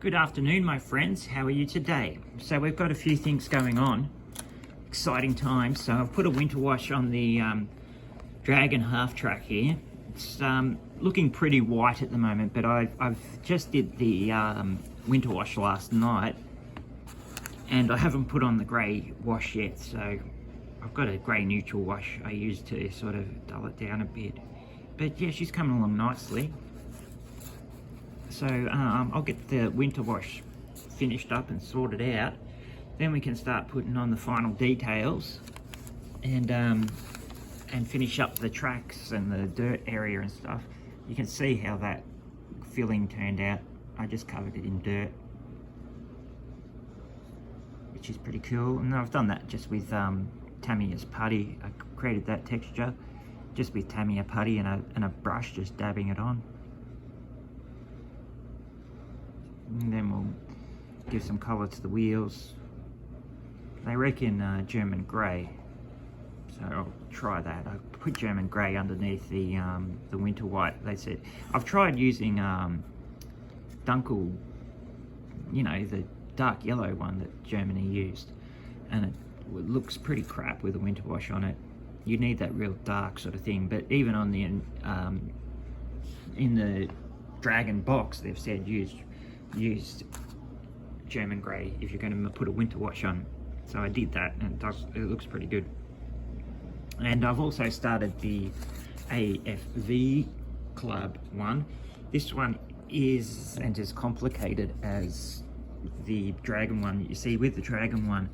Good afternoon, my friends. How are you today? So we've got a few things going on. Exciting times. So I've put a winter wash on the Dragon half-track here. It's looking pretty white at the moment, but I've just did the winter wash last night, and I haven't put on the grey wash yet. So I've got a grey neutral wash I use to sort of dull it down a bit. But yeah, she's coming along nicely. So I'll get the winter wash finished up and sorted out. Then we can start putting on the final details and finish up the tracks and the dirt area and stuff. You can see how that filling turned out. I just covered it in dirt, which is pretty cool. And I've done that just with Tamiya's putty. I created that texture just with Tamiya putty and a brush, just dabbing it on. And then we'll give some colour to the wheels. They reckon German grey, so I'll try that. I put German grey underneath the winter white. They said I've tried using Dunkel, you know, the dark yellow one that Germany used, and it looks pretty crap with a winter wash on it. You need that real dark sort of thing. But even on the in the Dragon box, they've said used German grey if you're going to put a winter wash on. So I did that, and it looks pretty good. And I've also started the AFV Club one. This one isn't as complicated as the Dragon one. You see, with the Dragon one,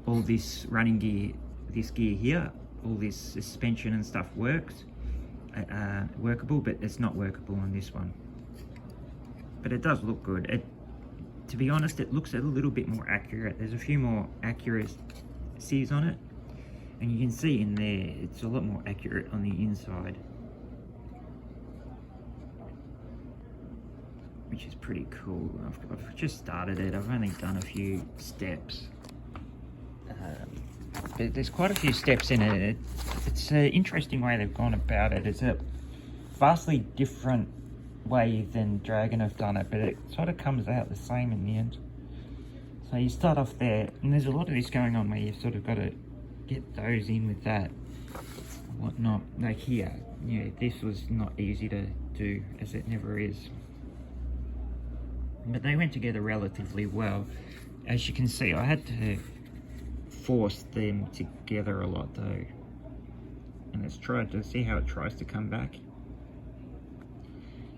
all this running gear, this gear here, all this suspension and stuff works, workable, but it's not workable on this one. But it does look good. To be honest, it looks a little bit more accurate. There's a few more accuracies on it, and you can see in there it's a lot more accurate on the inside, which is pretty cool. I've just started it. I've only done a few steps, but there's quite a few steps in it. It's an interesting way they've gone about it. It's a vastly different way than Dragon have done it, but it sort of comes out the same in the end. So you start off there, and there's a lot of this going on where you've sort of got to get those in with that whatnot. Like here, yeah, this was not easy to do, as it never is, but they went together relatively well. As you can see, I had to force them together a lot though, and let's try to see how it tries to come back.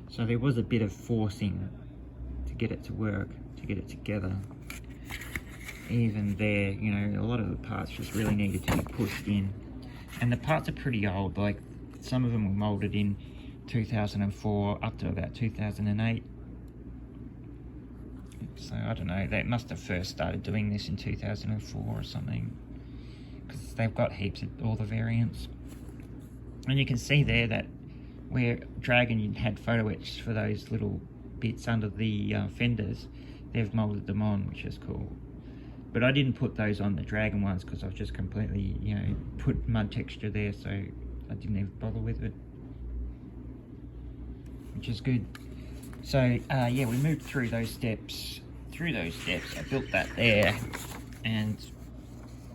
So there was a bit of forcing to get it to work, to get it together. Even there, you know, a lot of the parts just really needed to be pushed in. And the parts are pretty old, like some of them were moulded in 2004 up to about 2008. So I don't know, they must have first started doing this in 2004 or something, because they've got heaps of all the variants. And you can see there that where Dragon had photo etched for those little bits under the fenders, they've moulded them on, which is cool. But I didn't put those on the Dragon ones because I've just completely, you know, put mud texture there, so I didn't even bother with it, which is good. So yeah, we moved through those steps. I built that there and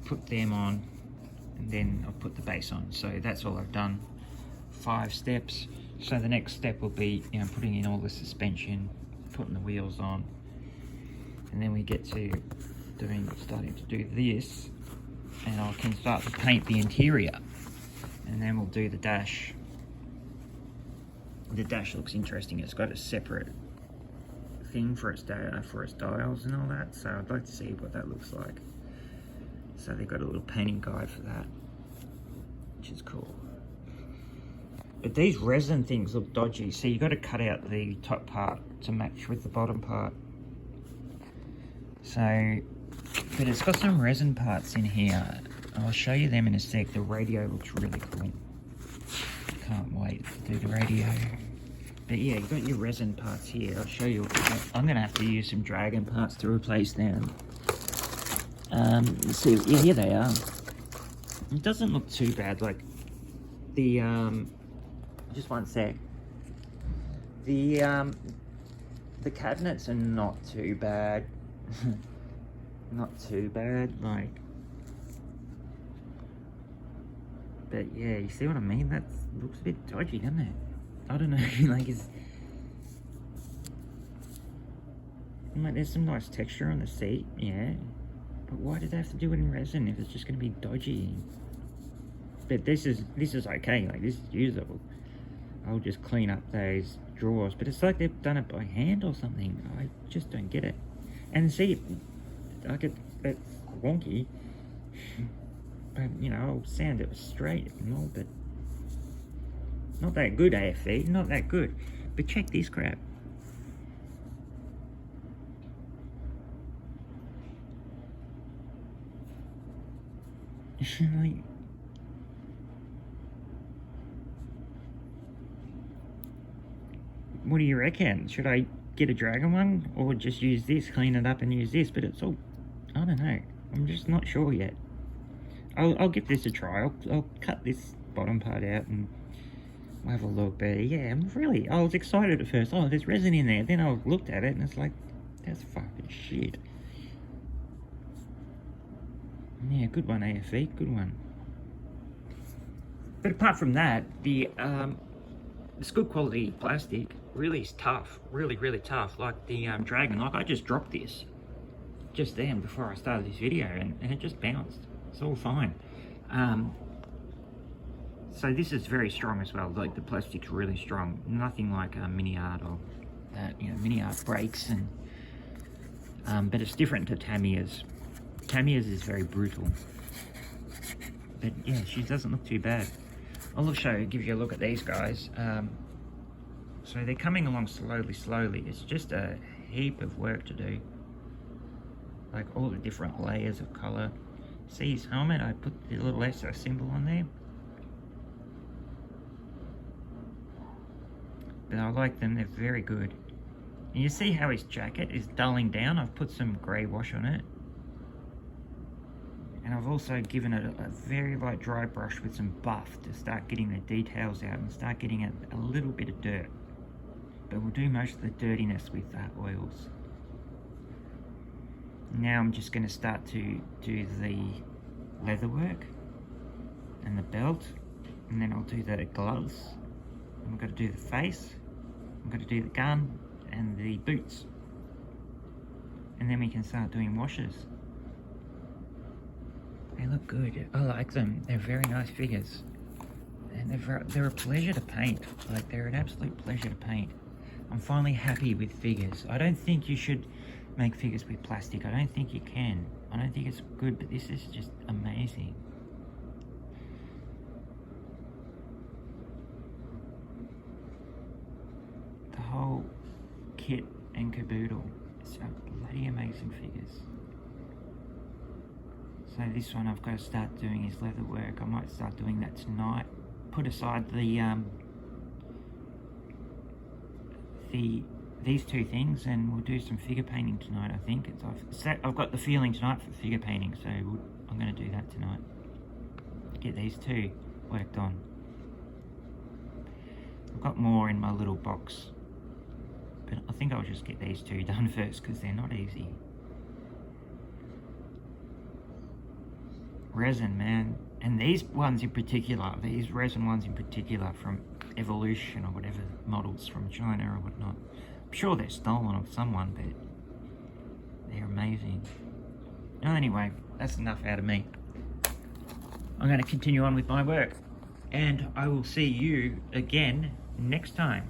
put them on, and then I'll put the base on. So that's all I've done. 5 steps. So the next step will be, you know, putting in all the suspension, putting the wheels on, and then we get to starting to do this, and I can start to paint the interior, and then we'll do the dash. The dash looks interesting. It's got a separate thing for its dials and all that, so I'd like to see what that looks like. So they've got a little painting guide for that, which is cool. But these resin things look dodgy, so you've got to cut out the top part to match with the bottom part. So, but it's got some resin parts in here. I'll show you them in a sec. The radio looks really cool. Can't wait to do the radio. But yeah, you've got your resin parts here. I'll show you. I'm gonna have to use some Dragon parts to replace them. Let's see, yeah, here they are. It doesn't look too bad. Like the just one sec. The the cabinets are not too bad. Not too bad, like. But yeah, you see what I mean? That looks a bit dodgy, doesn't it? I don't know, like it's... Like, there's some nice texture on the seat, yeah. But why did they have to do it in resin if it's just going to be dodgy? But this is okay, like this is usable. I'll just clean up those drawers. But it's like they've done it by hand or something. I just don't get it. And see, I get that wonky. But, you know, I'll sand it straight and all, but not that good, AFV, not that good. But check this crap. Like, what do you reckon? Should I get a Dragon one or just use this, clean it up and use this? But it's all, I don't know. I'm just not sure yet. I'll give this a try. I'll cut this bottom part out and we'll have a look. But yeah, I was excited at first. Oh, there's resin in there. Then I looked at it and it's like, that's fucking shit. Yeah, good one, AFV, good one. But apart from that, it's good quality plastic. Really is tough, really tough. Like the Dragon, like I just dropped this just then before I started this video, and it just bounced. It's all fine. So this is very strong as well. Like the plastic's really strong. Nothing like Mini Art or you know, Mini Art breaks, and but it's different to Tamiya's. Tamiya's is very brutal. But yeah, she doesn't look too bad. I'll give you a look at these guys. So they're coming along slowly. It's just a heap of work to do. Like all the different layers of colour. See his helmet? I put the little SO symbol on there. But I like them, they're very good. And you see how his jacket is dulling down? I've put some grey wash on it. And I've also given it a very light dry brush with some buff to start getting the details out and start getting a little bit of dirt. But we'll do most of the dirtiness with oils. Now I'm just going to start to do the leather work and the belt, and then I'll do the gloves. And we've got to do the face, we've got to do the gun and the boots. And then we can start doing washes. They look good. I like them. They're very nice figures. And they're a pleasure to paint. Like, they're an absolute pleasure to paint. I'm finally happy with figures. I don't think you should make figures with plastic. I don't think you can. I don't think it's good, but this is just amazing. The whole kit and caboodle. It's bloody amazing figures. So this one I've got to start doing his leather work. I might start doing that tonight. Put aside these two things, and we'll do some figure painting tonight. I think I've got the feeling tonight for figure painting, so I'm going to do that tonight. Get these two worked on. I've got more in my little box, but I think I'll just get these two done first because they're not easy. Resin, man. And these ones in particular, these resin ones in particular from Evolution or whatever, models from China or whatnot. I'm sure they're stolen of someone, but they're amazing. Oh, anyway, that's enough out of me. I'm going to continue on with my work, and I will see you again next time.